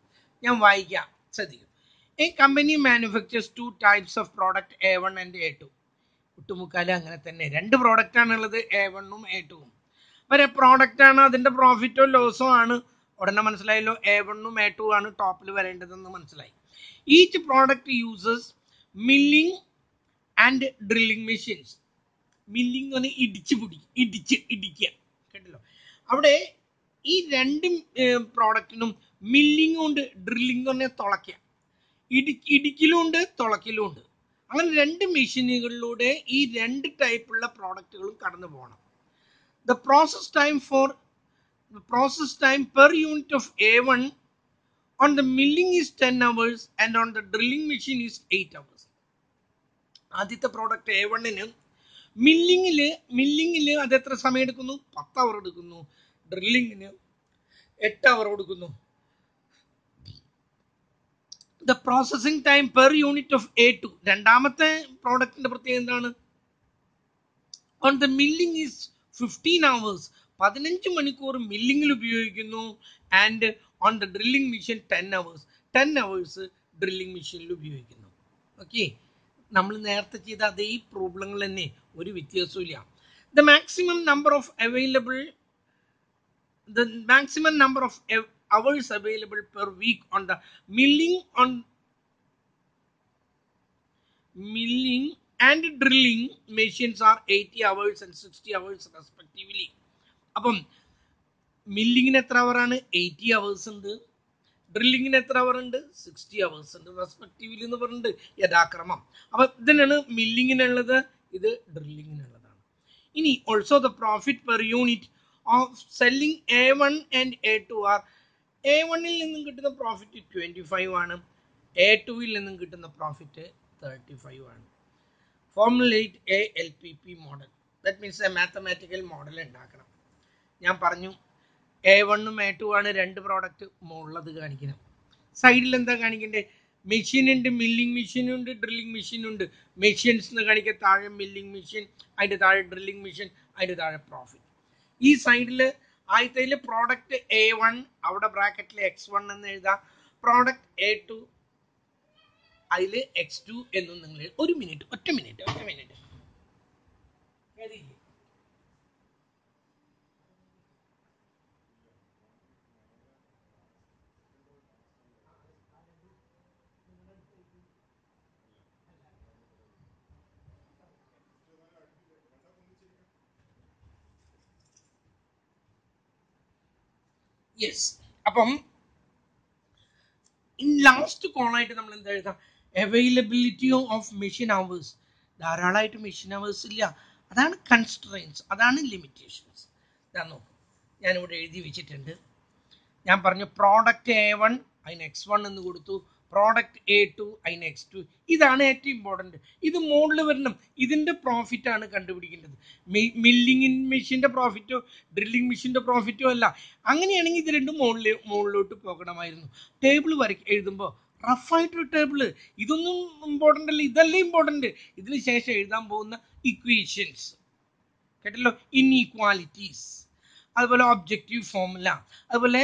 ഞാൻ വായിക്കാം, ശ്രദ്ധിക്കും. A company manufacturers 2 types of product A1 and A2. ഒട്ടുമുക്കാലും അങ്ങനെ തന്നെ. 2 പ്രോഡക്റ്റ് ആണുള്ളത്, A1ഉം A2ഉം. ഒരു പ്രോഡക്റ്റ് ആണ്, അതിന്റെ പ്രോഫിറ്റോ ലോസോ ആണ്. ഉടനെ മനസ്സിലായല്ലോ, A1ഉം A2 ആണ് ടോപ്പിൽ വരേണ്ടതെന്ന് മനസ്സിലായി. Each product uses milling and drilling machines. Milling എന്ന് പറഞ്ഞാൽ ഇടിക്കുക കേട്ടല്ലോ. അവിടെ ഈ 2 പ്രോഡക്റ്റിനും മില്ലിംഗും ഉണ്ട്, ഡ്രില്ലിംഗ് എന്ന് പറഞ്ഞാൽ തുളയ്ക്കുക. ഇടിക്കലും ഉണ്ട്, തുളയ്ക്കലും ഉണ്ട്. അങ്ങനെ 2 മെഷീനുകളിലൂടെ ഈ 2 ടൈപ്പുള്ള പ്രോഡക്റ്റുകളും കടന്നു പോകണം. The process time per unit of A1 on the milling is 10 hours and on the drilling machine is 8 hours. ആദ്യത്തെ പ്രോഡക്റ്റ് A1ന് മില്ലിങ്ങില് അത് എത്ര സമയം എടുക്കുന്നു? 10 അവർ എടുക്കുന്നു. ഡ്രില്ലിങ്ങിന് 8 അവർ എടുക്കുന്നു. The processing time per unit of A2, രണ്ടാമത്തെ പ്രോഡക്റ്റിന്റെ പ്രത്യേകത എന്താണ്? On the milling is 15 hours, 15 മണിക്കൂർ മില്ലിങ്ങിൽ ഉപയോഗിക്കുന്നു. And on the drilling machine 10 hours, 10 hours drilling മെഷീനിൽ ഉപയോഗിക്കുന്നു. ഓക്കെ, നമ്മൾ നേരത്തെ ചെയ്ത അതേ പ്രോബ്ലങ്ങൾ തന്നെ, ഒരു വ്യത്യാസവും ഇല്ല. The maximum number of hours available per week on the milling and drilling machines are 80 hours and 60 hours respectively. അപ്പം മില്ലിങ്ങിന് എത്ര അവറാണ്? 80 hours ഉണ്ട്. ഡ്രില്ലിങ്ങിന് എത്ര അവർ ഉണ്ട്? 60 hours ഉണ്ട് റെസ്പെക്റ്റീവ്ലി എന്ന് പറഞ്ഞിട്ട് യഥാക്രമം. അപ്പം ഇതിനാണ് മില്ലിങ്ങിനുള്ളത്, ഇത് ഡ്രില്ലിങ്ങിനുള്ളതാണ്. ഇനി also the profit per unit of selling A1 and A2 are, A1ൽ നിന്നും കിട്ടുന്ന പ്രോഫിറ്റ് 25 ആണ്, A2ൽ നിന്നും കിട്ടുന്ന പ്രോഫിറ്റ് 35 ആണ്. Formulate A LPP model, that means A mathematical model ഉണ്ടാക്കണം. ഞാൻ പറഞ്ഞു A1ഉം A2 ആണ് 2 പ്രോഡക്റ്റ് ഉള്ളത് കാണിക്കണം. സൈഡിൽ എന്താ കാണിക്കണ്ടേ? മെഷീൻ ഉണ്ട്, മില്ലിംഗ് മെഷീൻ ഉണ്ട്, ഡ്രില്ലിംഗ് മെഷീൻ ഉണ്ട്. മെഷീൻസ് എന്ന് കാണിക്കുക, താഴെ മില്ലിംഗ് മെഷീൻ, അതിൻ്റെ താഴെ ഡ്രില്ലിംഗ് മെഷീൻ, അതിൻ്റെ താഴെ പ്രോഫിറ്റ്. ഈ സൈഡിൽ ആദ്യത്തേൽ പ്രോഡക്റ്റ് A1, അവിടെ ബ്രാക്കറ്റിൽ X1 എന്ന് എഴുതാം. പ്രോഡക്റ്റ് A2, അതിൽ X2 എന്നും നിങ്ങൾ ഒറ്റ മിനിറ്റ് യെസ്. അപ്പം ലാസ്റ്റ് കോളായിട്ട് നമ്മൾ എന്താ എഴുതാം? Availability of machine hours. ധാരാളമായിട്ട് മെഷീൻ അവേഴ്സ് ഇല്ല. അതാണ് കൺസ്ട്രെയിൻസ്, അതാണ് ലിമിറ്റേഷൻസ്. ഞാൻ നോക്കും, ഞാനിവിടെ എഴുതി വെച്ചിട്ടുണ്ട്. ഞാൻ പറഞ്ഞു പ്രോഡക്റ്റ് A1 അതിന് X1 എന്ന് കൊടുത്തു, പ്രോഡക്റ്റ് A2 അതിന് X2. ഇതാണ് ഏറ്റവും ഇമ്പോർട്ടൻറ്റ്. ഇത് മുകളിൽ വരണം. ഇതിൻ്റെ പ്രോഫിറ്റ് ആണ് കണ്ടുപിടിക്കേണ്ടത്. മില്ലിംഗ് മെഷീൻ്റെ പ്രോഫിറ്റോ ഡ്രില്ലിംഗ് മെഷീൻ്റെ പ്രോഫിറ്റോ അല്ല. അങ്ങനെയാണെങ്കിൽ ഇത് രണ്ടും മുകളിലോട്ട് പോകണമായിരുന്നു. ടേബിൾ എഴുതുമ്പോൾ റഫായിട്ടൊരു ടേബിള്. ഇതൊന്നും ഇമ്പോർട്ടൻ്റ് അല്ല, ഇതല്ലേ ഇമ്പോർട്ടൻ്റ്. ഇതിന് ശേഷം എഴുതാൻ പോകുന്ന ഇക്വേഷൻസ് കേട്ടല്ലോ, ഇൻഇക്വാലിറ്റീസ്, അതുപോലെ ഒബ്ജക്റ്റീവ് ഫോർമുല, അതുപോലെ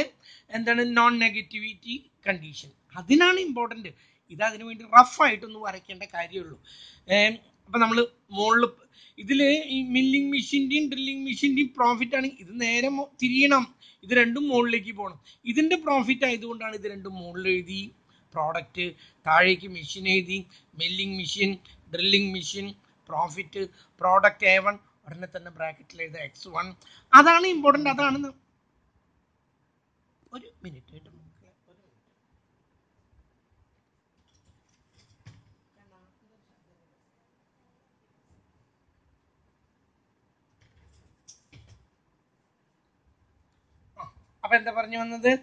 എന്താണ് നോൺ നെഗറ്റിവിറ്റി കണ്ടീഷൻ, അതിനാണ് ഇമ്പോർട്ടൻറ്റ്. ഇത് അതിനു വേണ്ടി റഫായിട്ടൊന്ന് വരയ്ക്കേണ്ട കാര്യമുള്ളൂ. അപ്പം നമ്മൾ മുകളിൽ ഇതിൽ ഈ മില്ലിംഗ് മെഷീൻ്റെയും ഡ്രില്ലിംഗ് മെഷീൻ്റെയും പ്രോഫിറ്റ് ആണ്. ഇത് നേരെ തിരിയണം, ഇത് രണ്ടും മുകളിലേക്ക് പോകണം. ഇതിൻ്റെ പ്രോഫിറ്റ് ആയതുകൊണ്ടാണ് ഇത് രണ്ടും മുകളിൽ എഴുതി. പ്രോഡക്റ്റ് താഴേക്ക് മെഷീൻ എഴുതി, milling machine, drilling machine, profit, product A1 ഉടനെ തന്നെ ബ്രാക്കറ്റിൽ എഴുതുക X1. അതാണ് ഇമ്പോർട്ടൻ്റ്. അതാണ് ഒരു മിനിറ്റ് കേട്ടോ. അപ്പൊ എന്താ പറഞ്ഞു വന്നത്?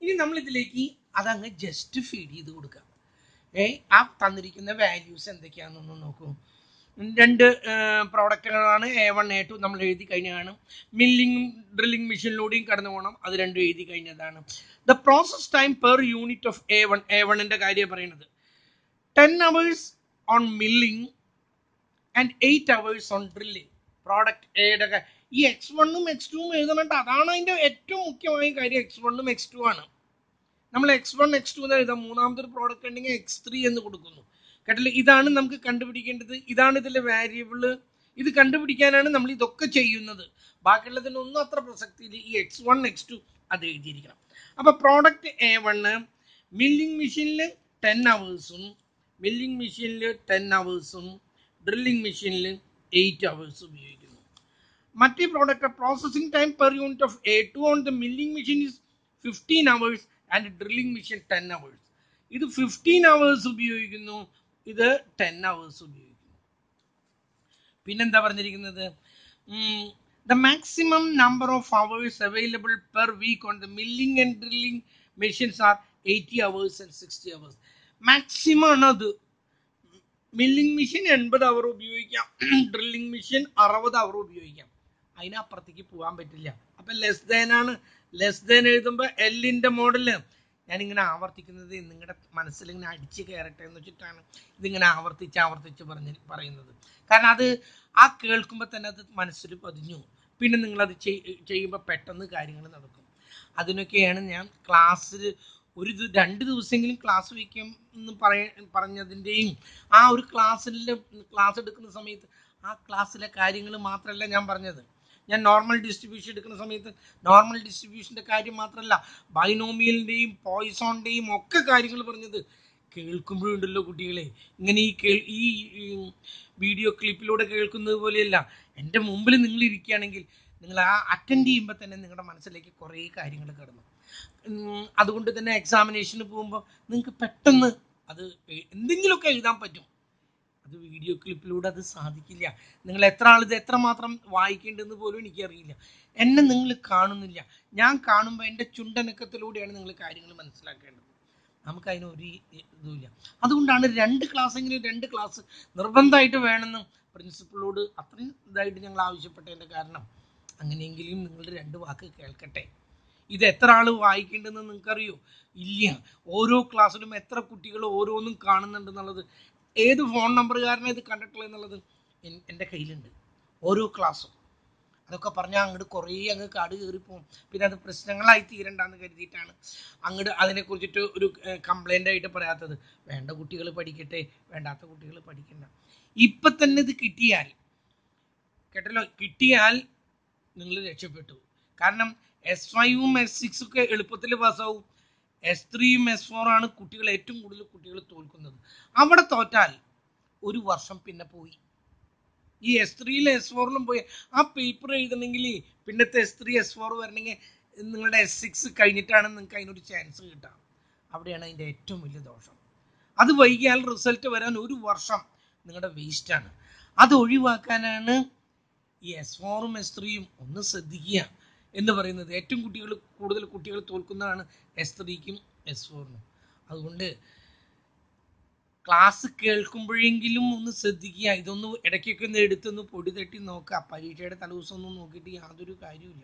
ഇനി നമ്മൾ ഇതിലേക്ക് അതങ്ങ് ജസ്റ്റ് ഫീഡ് ചെയ്ത് കൊടുക്കാം. ആ തന്നിരിക്കുന്ന വാല്യൂസ് എന്തൊക്കെയാണെന്നൊന്ന് നോക്കൂ. രണ്ട് പ്രോഡക്റ്റുകളാണ് A1 A2 നമ്മൾ എഴുതി കഴിഞ്ഞതാണ്. മില്ലിംഗ് ഡ്രില്ലിംഗ് മെഷീനിലൂടെയും കടന്നു പോകണം, അത് രണ്ടും എഴുതി കഴിഞ്ഞതാണ്. The process time per unit of A1ന്റെ കാര്യം പറയുന്നത് 10 hours on milling and 8 hours on drilling. Product എയുടെ ഈ X1ഉം X2ഉം എഴുതണുണ്ട്. അതാണ് അതിൻ്റെ ഏറ്റവും മുഖ്യമായ കാര്യം. X1ഉം X2 ആണ്. നമ്മൾ X1 X2 എന്ന് എഴുതാം. മൂന്നാമത്തെ ഒരു പ്രോഡക്റ്റ് ഉണ്ടെങ്കിൽ X3 എന്ന് കൊടുക്കുന്നു. കേട്ടല്ലേ, ഇതാണ് നമുക്ക് കണ്ടുപിടിക്കേണ്ടത്. ഇതാണ് ഇതിലെ വാരിയബിള്. ഇത് കണ്ടുപിടിക്കാനാണ് നമ്മൾ ഇതൊക്കെ ചെയ്യുന്നത്. ബാക്കിയുള്ളതിനൊന്നും അത്ര പ്രസക്തിയില്ല. ഈ X1 X2 അത് എഴുതിയിരിക്കണം. അപ്പൊ പ്രോഡക്റ്റ് A1 മില്ലിംഗ് മെഷീനിൽ 10 hours, മില്ലിംഗ് മെഷീനിൽ 10 hours, ഡ്രില്ലിംഗ് മെഷീനിൽ 8 hours ഉപയോഗിക്കുന്നു. മറ്റേ product processing time per unit of A2 on the milling machine is 15 hours and drilling machine 10 hours. ഇത് 15 hours ഉപയോഗിക്കുന്നു, ഇത് 10 hours ഉപയോഗിക്കുന്നു. പിന്നെന്താ പറഞ്ഞിരിക്കുന്നത്? The maximum number of hours available per week on the milling and drilling machines are 80 hours and 60 hours. Maximum ആണ് അത്. മില്ലിംഗ് മെഷീൻ 80 hour ഉപയോഗിക്കാം, ഡ്രില്ലിംഗ് മെഷീൻ 60 hour ഉപയോഗിക്കാം. അതിനപ്പുറത്തേക്ക് പോകാൻ പറ്റില്ല. അപ്പം ലെസ് ദാൻ ആണ്. ലെസ് ദാൻ എഴുതുമ്പോൾ എല്ലിൻ്റെ മോഡല് ഞാനിങ്ങനെ ആവർത്തിക്കുന്നത് നിങ്ങളുടെ മനസ്സിൽ ഇങ്ങനെ അടിച്ച് കയറട്ടെ എന്ന് വെച്ചിട്ടാണ് ഇതിങ്ങനെ ആവർത്തിച്ച് പറയുന്നത്. കാരണം അത് ആ കേൾക്കുമ്പോൾ തന്നെ അത് മനസ്സിൽ പതിഞ്ഞു. പിന്നെ നിങ്ങളത് ചെയ്യുമ്പോൾ പെട്ടെന്ന് കാര്യങ്ങൾ നടക്കും. അതിനൊക്കെയാണ് ഞാൻ ക്ലാസ്സിൽ 2 ദിവസമെങ്കിലും ക്ലാസ് വയ്ക്കും എന്ന് പറഞ്ഞതിൻ്റെയും ആ ഒരു ക്ലാസ് എടുക്കുന്ന സമയത്ത് ആ ക്ലാസ്സിലെ കാര്യങ്ങൾ മാത്രമല്ല ഞാൻ പറഞ്ഞത്. ഞാൻ നോർമൽ ഡിസ്ട്രിബ്യൂഷൻ എടുക്കുന്ന സമയത്ത് നോർമൽ ഡിസ്ട്രിബ്യൂഷൻ്റെ കാര്യം മാത്രമല്ല, ബൈനോമിയലിൻ്റെയും പോയിസോണിൻ്റെയും ഒക്കെ കാര്യങ്ങൾ പറഞ്ഞത്. കേൾക്കുമ്പോഴുണ്ടല്ലോ കുട്ടികളെ, ഇങ്ങനെ ഈ വീഡിയോ ക്ലിപ്പിലൂടെ കേൾക്കുന്നത് പോലെയല്ല. എൻ്റെ മുമ്പിൽ നിങ്ങൾ ഇരിക്കുകയാണെങ്കിൽ നിങ്ങൾ ആ അറ്റൻഡ് ചെയ്യുമ്പോൾ തന്നെ നിങ്ങളുടെ മനസ്സിലേക്ക് കുറേ കാര്യങ്ങൾ കടന്നു. അതുകൊണ്ട് തന്നെ എക്സാമിനേഷന് പോകുമ്പോൾ നിങ്ങൾക്ക് പെട്ടെന്ന് അത് എന്തെങ്കിലുമൊക്കെ എഴുതാൻ പറ്റും. അത് വീഡിയോ ക്ലിപ്പിലൂടെ അത് സാധിക്കില്ല. നിങ്ങൾ എത്ര ആൾ ഇത് എത്രമാത്രം വായിക്കേണ്ടതെന്ന് പോലും എനിക്കറിയില്ല. എന്നെ നിങ്ങൾ കാണുന്നില്ല. ഞാൻ കാണുമ്പോൾ എൻ്റെ ചുണ്ടനക്കത്തിലൂടെയാണ് നിങ്ങൾ കാര്യങ്ങൾ മനസ്സിലാക്കേണ്ടത്. നമുക്കതിനൊരു ഇതുമില്ല. അതുകൊണ്ടാണ് 2 ക്ലാസ്സെങ്കിലും 2 ക്ലാസ് നിർബന്ധമായിട്ട് വേണമെന്ന് പ്രിൻസിപ്പളോട് അത്രയും ഇതായിട്ട് ഞങ്ങൾ ആവശ്യപ്പെട്ടതിൻ്റെ കാരണം അങ്ങനെയെങ്കിലും നിങ്ങളുടെ 2 വാക്ക് കേൾക്കട്ടെ. ഇത് എത്ര ആൾ വായിക്കേണ്ടതെന്ന് നിങ്ങൾക്കറിയോ? ഇല്ല. ഓരോ ക്ലാസ്സിലും എത്ര കുട്ടികൾ ഓരോന്നും കാണുന്നുണ്ടെന്നുള്ളത്, ഏത് ഫോൺ നമ്പറുകാരനെ ഇത് കണ്ടിട്ടുള്ളത് എന്നുള്ളത് എൻ്റെ കയ്യിലുണ്ട്. ഓരോ ക്ലാസ്സും അതൊക്കെ പറഞ്ഞാൽ അങ്ങോട്ട് കുറേ അങ്ങ് കാട് കയറിപ്പോവും. പിന്നെ അത് പ്രശ്നങ്ങളായി തീരണ്ടെന്ന് കരുതിയിട്ടാണ് അങ്ങോട്ട് അതിനെക്കുറിച്ചിട്ട് ഒരു കംപ്ലൈൻ്റ് ആയിട്ട് പറയാത്തത്. വേണ്ട കുട്ടികൾ പഠിക്കട്ടെ, വേണ്ടാത്ത കുട്ടികൾ പഠിക്കണ്ട. ഇപ്പം തന്നെ ഇത് കിട്ടിയാൽ കേട്ടല്ലോ, കിട്ടിയാൽ നിങ്ങൾ രക്ഷപ്പെട്ടു. കാരണം S5ഉം S6 ഒക്കെ എളുപ്പത്തിൽ പാസ്സാവും. S3ഉം S4 ആണ് കുട്ടികൾ ഏറ്റവും കൂടുതൽ കുട്ടികൾ തോൽക്കുന്നത്. അവിടെ തോറ്റാൽ 1 വർഷം പിന്നെ പോയി. ഈ S3 S4 പോയി ആ പേപ്പർ എഴുതണമെങ്കിൽ പിന്നത്തെ S3 S4 വരണമെങ്കിൽ നിങ്ങളുടെ S6 കഴിഞ്ഞിട്ടാണ് നിങ്ങൾക്ക് അതിനൊരു ചാൻസ് കിട്ടുക. അവിടെയാണ് അതിൻ്റെ ഏറ്റവും വലിയ ദോഷം. അത് വൈകിയാൽ റിസൾട്ട് വരാൻ ഒരു വർഷം നിങ്ങളുടെ വേസ്റ്റാണ്. അത് ഒഴിവാക്കാനാണ് ഈ S4ഉം S3യും ഒന്ന് ശ്രദ്ധിക്കുക എന്ന് പറയുന്നത്. ഏറ്റവും കൂടുതൽ കുട്ടികൾ തോൽക്കുന്നതാണ് S3ക്കും S4നും. അതുകൊണ്ട് ക്ലാസ് കേൾക്കുമ്പോഴെങ്കിലും ഒന്ന് ശ്രദ്ധിക്കുക. ഇതൊന്ന് ഇടയ്ക്കൊക്കെ ഒന്ന് എടുത്തൊന്ന് പൊടി തട്ടി നോക്കുക. പരീക്ഷയുടെ തലേദിവസം ഒന്നും നോക്കിയിട്ട് യാതൊരു കാര്യമില്ല.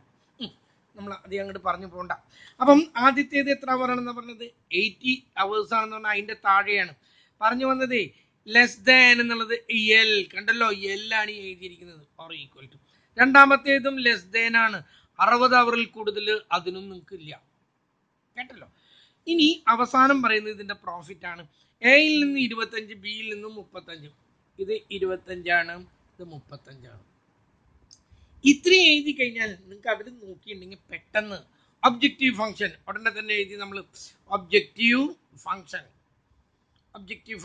നമ്മൾ അത് അങ്ങോട്ട് പറഞ്ഞു പോകണ്ട. അപ്പം ആദ്യത്തേത് എത്ര പറയണമെന്ന് പറഞ്ഞത് 80 hours ആണെന്ന് പറഞ്ഞാൽ അതിൻ്റെ താഴെയാണ് പറഞ്ഞു വന്നത്. ലെസ് ദാൻ എന്നുള്ളത് എൽ കണ്ടല്ലോ, എല്ലാണ് എഴുതിയിരിക്കുന്നത് ഓർ ഈക്വൽ ടു. രണ്ടാമത്തേതും ലെസ് ദാൻ ആണ്, 60 hourൽ കൂടുതൽ അതിനും നിങ്ങൾക്ക് ഇല്ല, കേട്ടല്ലോ. ഇനി അവസാനം പറയുന്നത് ഇതിന്റെ പ്രോഫിറ്റ് ആണ്. എയിൽ നിന്ന് 25, ബിയിൽ നിന്നും 35. ഇത് 25ആണ്, ഇത് 35ആണ്. ഇത്രയും എഴുതി കഴിഞ്ഞാൽ നിങ്ങൾക്ക് അതിൽ നോക്കിയിട്ടുണ്ടെങ്കിൽ പെട്ടെന്ന് ഒബ്ജക്റ്റീവ് ഫംഗ്ഷൻ ഉടനെ തന്നെ എഴുതി. നമ്മൾ ഒബ്ജക്റ്റീവ്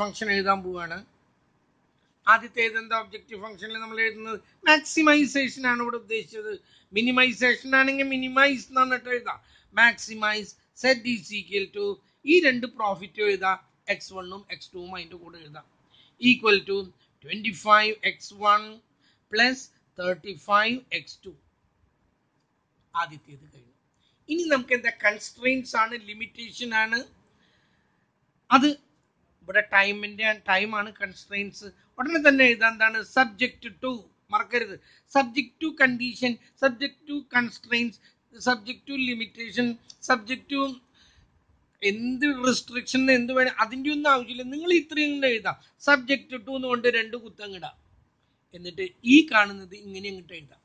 ഫംഗ്ഷൻ എഴുതാൻ പോവാണ്. ആദ്യത്തെ എന്താ ഒബ്ജക്റ്റീവ് ഫംഗ്ഷനിൽ നമ്മൾ എഴുതുന്നത് മാക്സിമൈസേഷൻ ആണ് ഇവിടെ ഉദ്ദേശിച്ചത്. മിനിമൈസേഷൻ ആണെങ്കിൽ മിനിമൈസ് എന്നാണ് എഴുതാം. Maximise set is equal to ഈ രണ്ട് പ്രോഫിറ്റ് എഴുതാം, x1ഉം x2ഉം അതിൻ്റെ കൂടെ എഴുതാം. Equal to 25x1 plus 35x2. ആദ്യത്തേത് കഴിഞ്ഞു. ഇനി നമുക്ക് എന്താ കൺസ്ട്രെയിൻസ് ആണ്, ലിമിറ്റേഷൻ ആണ്. അത് ഇവിടെ ടൈമാണ് കൺസ്ട്രെയിൻസ്. ഉടനെ തന്നെ എഴുതാൻ എന്താണ് സബ്ജക്റ്റ് ടു, മറക്കരുത്. Subject to condition, subject to constraints, subject to limitation, subject to എന്ത് റെസ്ട്രിക്ഷൻ എന്ത് വേണം അതിൻ്റെ ഒന്നും ആവശ്യമില്ല. നിങ്ങൾ ഇത്രയും എഴുതാം. സബ്ജക്റ്റ് ടു എന്നുകൊണ്ട് 2 കുത്തങ്ങിടാം. എന്നിട്ട് ഈ കാണുന്നത് ഇങ്ങനെ അങ്ങോട്ട് എഴുതാം.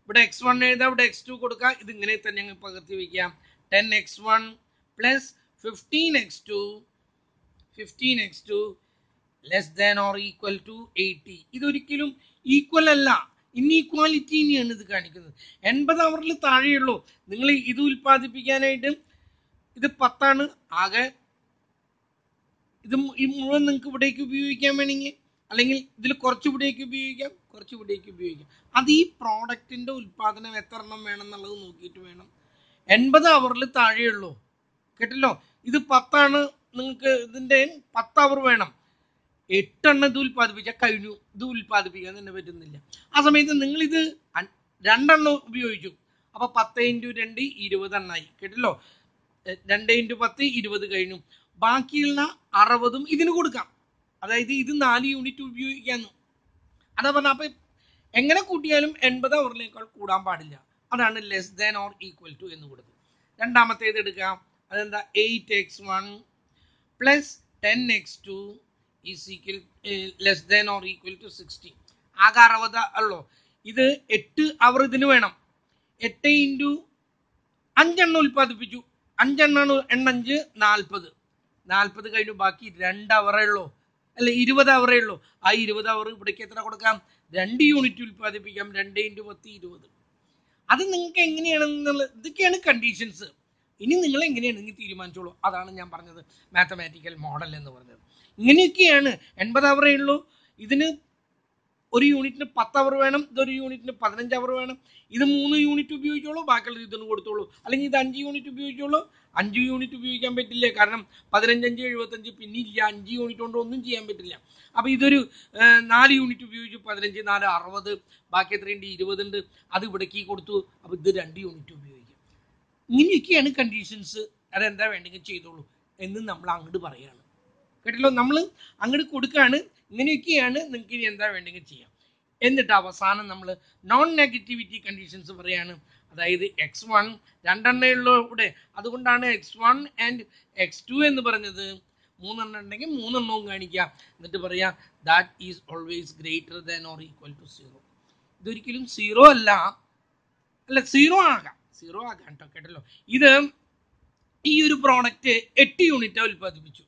ഇവിടെ x1 എഴുതാം, ഇവിടെ x2 കൊടുക്കാം. ഇത് ഇങ്ങനെ തന്നെ അങ്ങ് പകർത്തി വയ്ക്കാം. 10x1 plus 15x2 less than or equal to 80. ഇതൊരിക്കലും ഈക്വൽ അല്ല, ഇൻഈക്വാലിറ്റിനെയാണ് ഇത് കാണിക്കുന്നത്. 80 hourൽ താഴെയുള്ളൂ. നിങ്ങൾ ഇത് ഉൽപ്പാദിപ്പിക്കാനായിട്ട് ഇത് 10 ആകെ. ഇത് ഈ മുഴുവൻ നിങ്ങൾക്ക് ഇവിടേക്ക് ഉപയോഗിക്കാൻ വേണമെങ്കിൽ, അല്ലെങ്കിൽ ഇതിൽ കുറച്ച് ഇവിടേക്ക് ഉപയോഗിക്കാം. അത് ഈ പ്രോഡക്റ്റിന്റെ ഉൽപ്പാദനം എത്ര എണ്ണം വേണം എന്നുള്ളത് നോക്കിയിട്ട് വേണം. 80 hourൽ താഴെയുള്ളൂ, കേട്ടല്ലോ. ഇത് 10 നിങ്ങൾക്ക് ഇതിന്റെ 10 hour വേണം. 8 എണ്ണം ഇത് ഉൽപ്പാദിപ്പിച്ചാൽ കഴിഞ്ഞു. ഇത് ഉൽപ്പാദിപ്പിക്കാൻ തന്നെ പറ്റുന്നില്ല. ആ സമയത്ത് നിങ്ങൾ ഇത് 2 എണ്ണം ഉപയോഗിച്ചു. അപ്പൊ 10 × 2 20 എണ്ണായി, കേട്ടല്ലോ. 2 × 10 20 കഴിഞ്ഞു. ബാക്കിയുള്ള 60ഉം ഇതിന് കൊടുക്കാം. അതായത് ഇത് 4 യൂണിറ്റ് ഉപയോഗിക്കാന്ന്. അതാ പറഞ്ഞ. അപ്പൊ എങ്ങനെ കൂട്ടിയാലും 80 hourലേക്കാൾ കൂടാൻ പാടില്ല. അതാണ് less than or equal to എന്ന് കൊടുത്തത്. രണ്ടാമത്തേത് എടുക്കാം. അതെന്താ 8x1 plus 10x2 is equal less than or equal to 60. ആകെ 60 ഉള്ളൂ. ഇത് 8 hour ഇതിന് വേണം. 8 × 5 എണ്ണം ഉൽപ്പാദിപ്പിച്ചു. 5 എണ്ണാണ് 5 40 കഴിഞ്ഞു. ബാക്കി 2 hour ഉള്ളൂ, അല്ലെ 20 hour ഉള്ളൂ. ആ 20 hour ഇവിടേക്ക് എത്ര കൊടുക്കാം? 2 യൂണിറ്റ് ഉൽപ്പാദിപ്പിക്കാം. 2 × 10 20. അത് നിങ്ങൾക്ക് എങ്ങനെയാണെന്നുള്ള ഇതൊക്കെയാണ് കണ്ടീഷൻസ്. ഇനി നിങ്ങൾ എങ്ങനെയാണെങ്കിൽ തീരുമാനിച്ചോളൂ. അതാണ് ഞാൻ പറഞ്ഞത് മാത്തമാറ്റിക്കൽ മോഡൽ എന്ന് പറഞ്ഞത്. ഇങ്ങനെയൊക്കെയാണ്. 80 hour ഉള്ളൂ. ഇതിന് ഒരു യൂണിറ്റിന് 10 hour വേണം. ഇതൊരു യൂണിറ്റിന് 15 hour വേണം. ഇത് 3 യൂണിറ്റ് ഉപയോഗിച്ചോളൂ, ബാക്കിയുള്ളത് ഇതിന് കൊടുത്തോളൂ. അല്ലെങ്കിൽ ഇത് 5 യൂണിറ്റ് ഉപയോഗിച്ചോളൂ. 5 യൂണിറ്റ് ഉപയോഗിക്കാൻ പറ്റില്ല, കാരണം 15 × 5 75, പിന്നെ ഇല്ല. 5 യൂണിറ്റ് കൊണ്ട് ഒന്നും ചെയ്യാൻ പറ്റില്ല. അപ്പൊ ഇതൊരു 4 യൂണിറ്റ് ഉപയോഗിച്ചു. 15 × 4 60. ബാക്കി എത്രയുണ്ട്? 20 ഉണ്ട്. അത് ഇവിടേക്ക് കൊടുത്തു. അപ്പൊ ഇത് 2 യൂണിറ്റ് ഉപയോഗിക്കും. ഇങ്ങനെയൊക്കെയാണ് കണ്ടീഷൻസ്. അതെന്താ വേണ്ടെങ്കിൽ ചെയ്തോളൂ എന്ന് നമ്മൾ അങ്ങോട്ട് പറയാണ്, കേട്ടല്ലോ. നമ്മൾ അങ്ങോട്ട് കൊടുക്കുകയാണ്. ഇങ്ങനെയൊക്കെയാണ്, നിങ്ങൾക്ക് ഇനി എന്താ വേണ്ടെങ്കിൽ ചെയ്യാം. എന്നിട്ട് അവസാനം നമ്മൾ നോൺ നെഗറ്റിവിറ്റി കണ്ടീഷൻസ് പറയാണ്. അതായത് x1 2 ഉള്ളൂ ഇവിടെ. അതുകൊണ്ടാണ് x1 ആൻഡ് x2 എന്ന് പറഞ്ഞത്. 3 എണ്ണം ഉണ്ടെങ്കിൽ 3 എണ്ണവും കാണിക്കാം. എന്നിട്ട് പറയാം that is always greater than or equal to 0. ഇതൊരിക്കലും 0 അല്ല, 0 ആകാം കേട്ടോ, കേട്ടല്ലോ. ഇത് ഈ ഒരു പ്രോഡക്റ്റ് 8 യൂണിറ്റ് ഉൽപ്പാദിപ്പിച്ചു.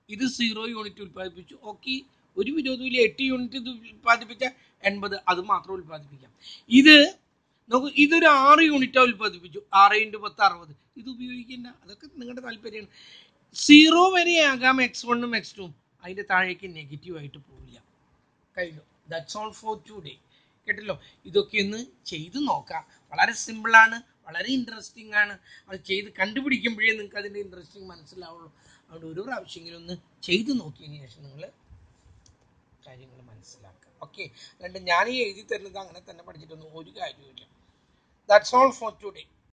ഇത് 0 യൂണിറ്റ് ഉൽപ്പാദിപ്പിച്ചു. ഓക്കെ, ഒരു വിരോധമില്ല. 8 യൂണിറ്റ് ഇത് ഉൽപ്പാദിപ്പിച്ച 80, അത് മാത്രം ഉൽപ്പാദിപ്പിക്കാം. ഇത് നോക്കൂ, ഇതൊരു 6 യൂണിറ്റ് ഉൽപ്പാദിപ്പിച്ചു. 6 × 10 60. ഇത് ഉപയോഗിക്കില്ല. അതൊക്കെ നിങ്ങളുടെ താല്പര്യമാണ്. 0 വരെ ആകാം x1ഉം x2ഉം. അതിന്റെ താഴേക്ക് നെഗറ്റീവ് ആയിട്ട് പോവില്ല. കഴിഞ്ഞു. That's all for today. കേട്ടല്ലോ, ഇതൊക്കെ ഒന്ന് ചെയ്ത് നോക്കാം. വളരെ സിമ്പിളാണ്, വളരെ ഇൻട്രസ്റ്റിംഗ് ആണ്. അത് ചെയ്ത് കണ്ടുപിടിക്കുമ്പോഴേ നിങ്ങൾക്ക് അതിൻ്റെ ഇൻട്രസ്റ്റിംഗ് മനസ്സിലാവുള്ളൂ. അതുകൊണ്ട് ഒരു പ്രാവശ്യമെങ്കിലും ഒന്ന് ചെയ്ത് നോക്കിയതിന് ശേഷം നിങ്ങൾ കാര്യങ്ങൾ മനസ്സിലാക്കുക. ഓക്കെ, അല്ലാണ്ട് ഞാൻ ഈ എഴുതി തരുന്നത് അങ്ങനെ തന്നെ പഠിച്ചിട്ടൊന്നും ഒരു കാര്യമില്ല. That's all for today.